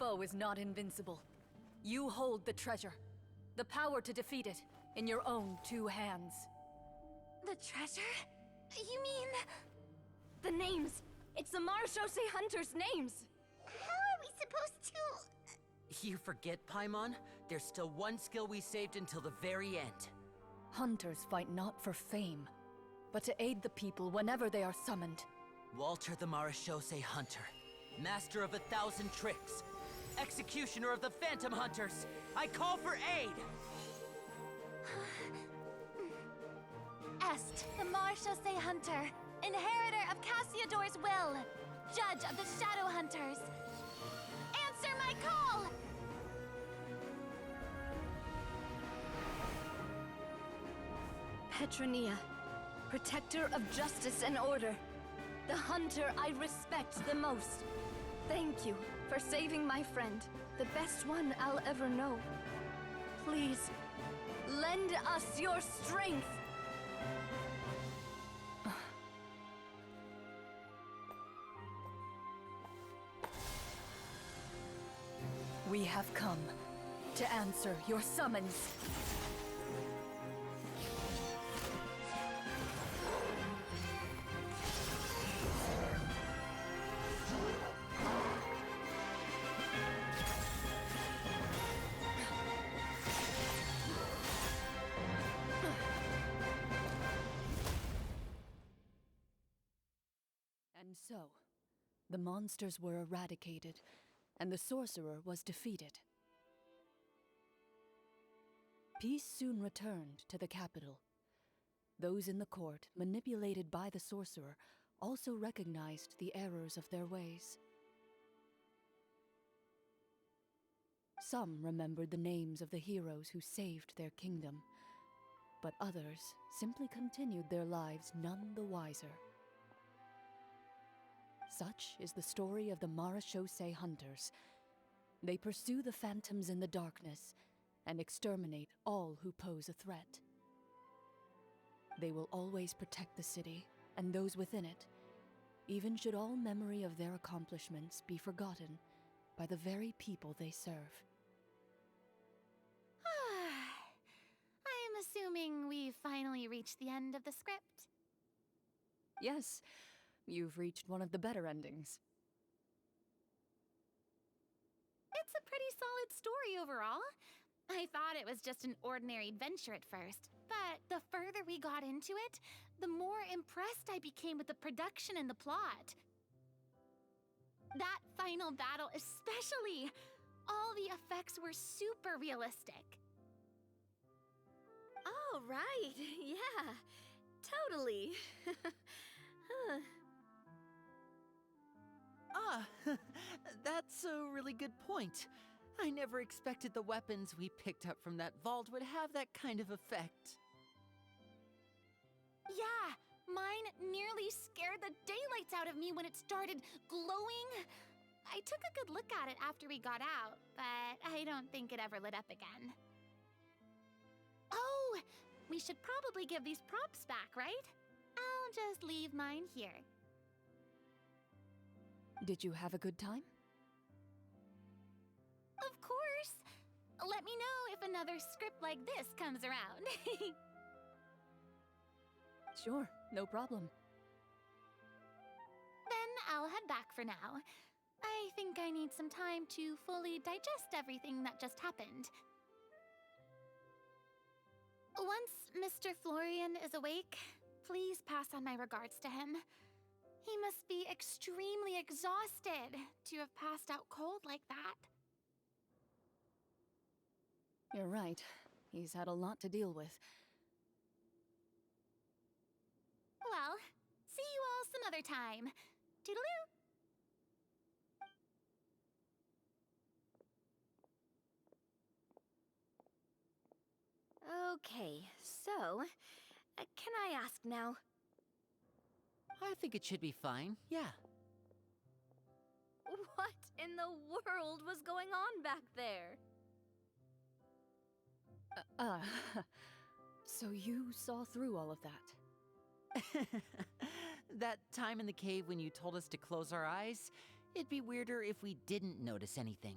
foe is not invincible. You hold the treasure. The power to defeat it in your own 2 hands. The treasure? You mean... The names! It's the Marechaussee Hunters' names! How are we supposed to... You forget, Paimon? There's still one skill we saved until the very end. Hunters fight not for fame, but to aid the people whenever they are summoned. Walter the Marechaussee Hunter, master of 1,000 tricks, executioner of the Phantom Hunters, I call for aid! Est, the Marechaussee Hunter, inheritor of Cassiodor's will, judge of the Shadow Hunters. Answer my call! Petronia, protector of justice and order, the hunter I respect the most. Thank you for saving my friend, the best one I'll ever know. Please, lend us your strength! We have come to answer your summons. And so, the monsters were eradicated, and the sorcerer was defeated. Peace soon returned to the capital. Those in the court, manipulated by the sorcerer, also recognized the errors of their ways. Some remembered the names of the heroes who saved their kingdom, but others simply continued their lives none the wiser. Such is the story of the Marechaussee Hunters. They pursue the phantoms in the darkness and exterminate all who pose a threat. They will always protect the city and those within it, even should all memory of their accomplishments be forgotten by the very people they serve. I'm assuming we've finally reached the end of the script. Yes, you've reached one of the better endings. It's a pretty solid story overall. I thought it was just an ordinary adventure at first, but the further we got into it, the more impressed I became with the production and the plot. That final battle especially! All the effects were super realistic. Oh, right. Yeah, totally. That's a really good point. I never expected the weapons we picked up from that vault would have that kind of effect. Yeah, mine nearly scared the daylights out of me when it started glowing. I took a good look at it after we got out, but I don't think it ever lit up again. Oh, we should probably give these props back, right? I'll just leave mine here. Did you have a good time? Of course! Let me know if another script like this comes around. Sure, no problem. Then I'll head back for now. I think I need some time to fully digest everything that just happened. Once Mr. Florian is awake, please pass on my regards to him. He must be extremely exhausted to have passed out cold like that. You're right. He's had a lot to deal with. Well, see you all some other time. Toodaloo! Okay, so, can I ask now? I think it should be fine, yeah. What in the world was going on back there? So you saw through all of that? That time in the cave when you told us to close our eyes, It'd be weirder if we didn't notice anything.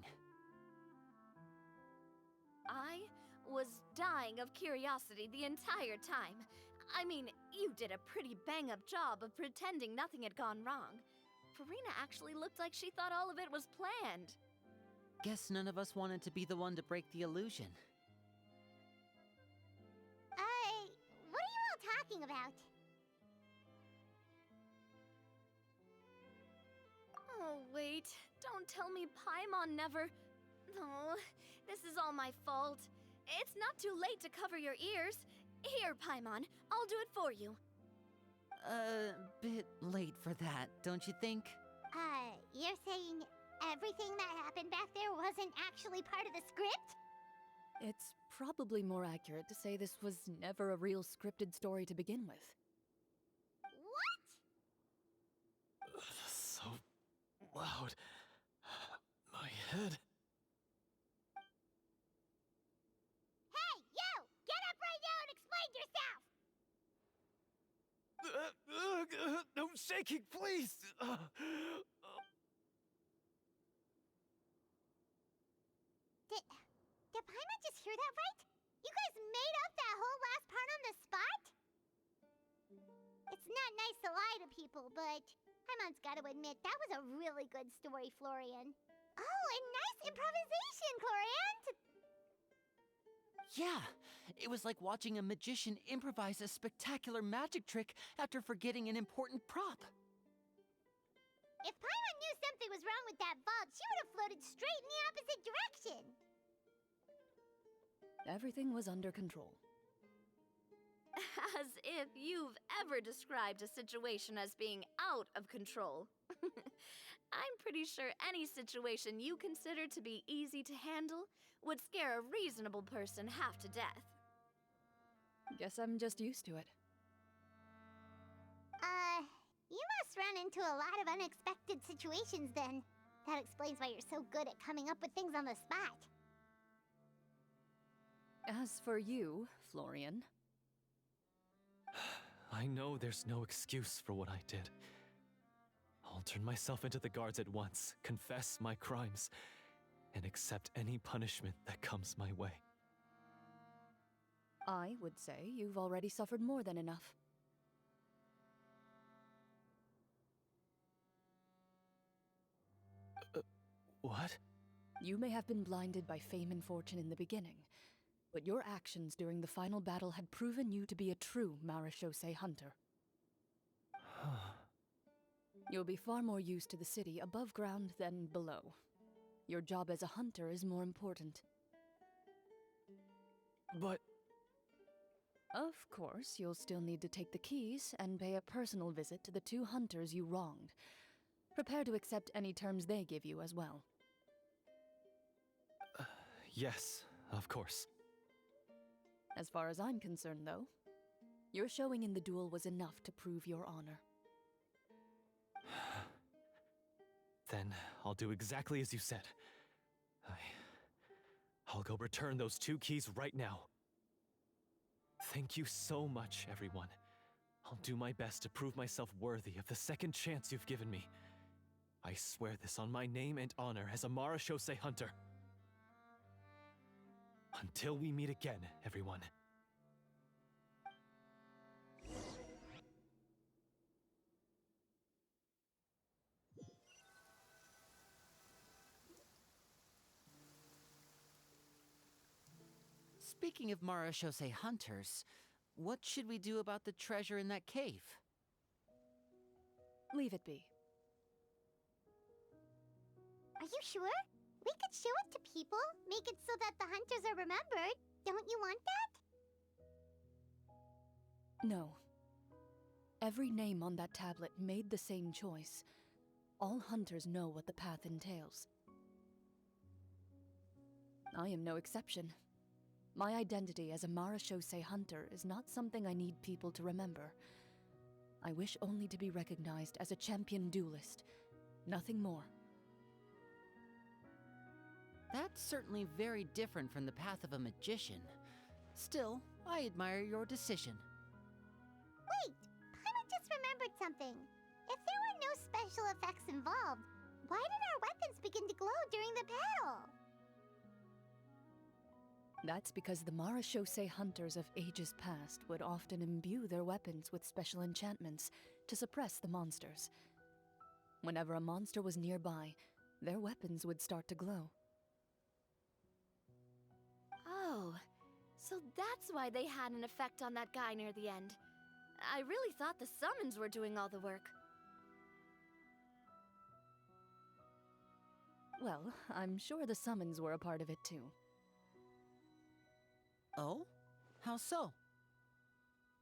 I was dying of curiosity the entire time. I mean, you did a pretty bang-up job of pretending nothing had gone wrong. Farina actually looked like she thought all of it was planned. Guess none of us wanted to be the one to break the illusion. What are you all talking about? Oh, wait. Don't tell me Paimon never... Oh, this is all my fault. It's not too late to cover your ears. Here, Paimon, I'll do it for you. Bit late for that, don't you think? You're saying everything that happened back there wasn't actually part of the script? It's probably more accurate to say this was never a real scripted story to begin with. What? So loud. My head. Hey, you! Get up right now and explain yourself! No shaking, please! Did Paimon just hear that right? You guys made up that whole last part on the spot? It's not nice to lie to people, but Paimon's gotta admit, that was a really good story, Florian. Oh, and nice improvisation, Clorinde! Yeah, it was like watching a magician improvise a spectacular magic trick after forgetting an important prop. If Paimon knew something was wrong with that vault, she would have floated straight in the opposite direction. Everything was under control. As if you've ever described a situation as being out of control. I'm pretty sure any situation you consider to be easy to handle would scare a reasonable person half to death. Guess I'm just used to it. You must run into a lot of unexpected situations then. That explains why you're so good at coming up with things on the spot. As for you, Florian, I know there's no excuse for what I did. I'll turn myself into the guards at once, confess my crimes, and accept any punishment that comes my way. I would say you've already suffered more than enough. What? You may have been blinded by fame and fortune in the beginning, but your actions during the final battle had proven you to be a true Marechaussee hunter. You'll be far more used to the city above ground than below. Your job as a hunter is more important. But... Of course, you'll still need to take the keys and pay a personal visit to the two hunters you wronged. Prepare to accept any terms they give you as well. Yes, of course. As far as I'm concerned, though, your showing in the duel was enough to prove your honor. Then I'll do exactly as you said. I'll go return those two keys right now. Thank you so much, everyone. I'll do my best to prove myself worthy of the second chance you've given me. I swear this on my name and honor as a Marechaussee hunter. Until we meet again, everyone. Speaking of Marechaussee hunters, what should we do about the treasure in that cave? Leave it be. Are you sure? We could show it to people, make it so that the hunters are remembered. Don't you want that? No. Every name on that tablet made the same choice. All hunters know what the path entails. I am no exception. My identity as a Marechaussee hunter is not something I need people to remember. I wish only to be recognized as a champion duelist. Nothing more. That's certainly very different from the path of a magician. Still, I admire your decision. Wait! Paimon just remembered something. If there were no special effects involved, Why did our weapons begin to glow during the battle? That's because the Marachose hunters of ages past would often imbue their weapons with special enchantments to suppress the monsters. Whenever a monster was nearby, their weapons would start to glow. Oh, so that's why they had an effect on that guy near the end. I really thought the summons were doing all the work. Well, I'm sure the summons were a part of it too. Oh? How so?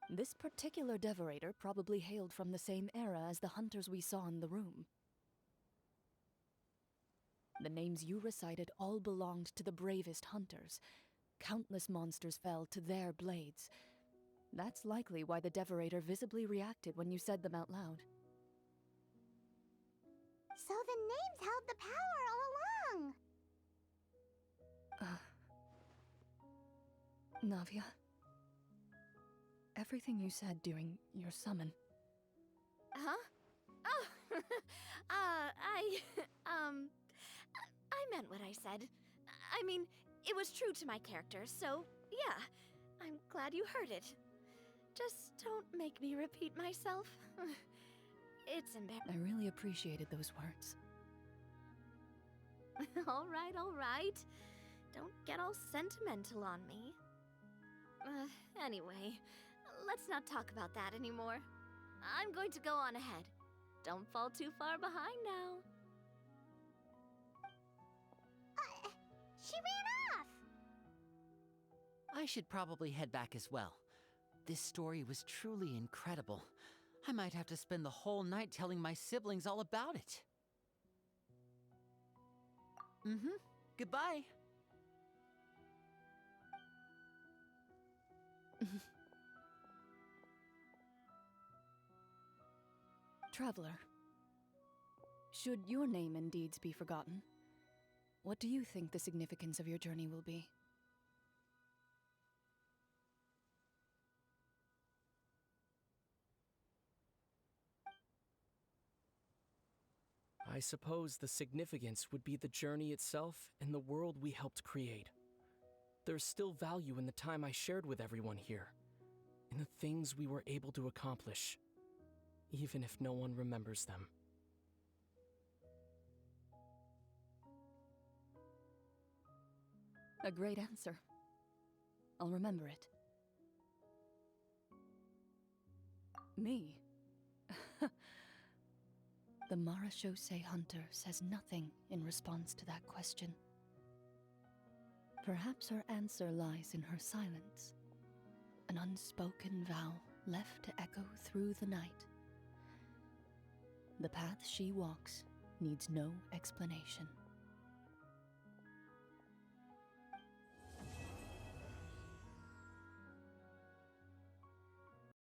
This particular Devorator probably hailed from the same era as the hunters we saw in the room. The names you recited all belonged to the bravest hunters. Countless monsters fell to their blades. That's likely why the Devorator visibly reacted when you said them out loud. So the names held the power all along! Navia, everything you said during your summon. Huh? Oh, I meant what I said. I mean, it was true to my character, so yeah, I'm glad you heard it. Just don't make me repeat myself. It's embarrassing. I really appreciated those words. All right. Don't get all sentimental on me. Anyway, let's not talk about that anymore. I'm going to go on ahead. Don't fall too far behind now. She ran off! I should probably head back as well. This story was truly incredible. I might have to spend the whole night telling my siblings all about it. Goodbye. Traveler, should your name and deeds be forgotten, what do you think the significance of your journey will be? I suppose the significance would be the journey itself and the world we helped create. There's still value in the time I shared with everyone here, in the things we were able to accomplish, even if no one remembers them. A great answer. I'll remember it. Me? The Marachose hunter says nothing in response to that question. Perhaps her answer lies in her silence, an unspoken vow left to echo through the night. The path she walks needs no explanation.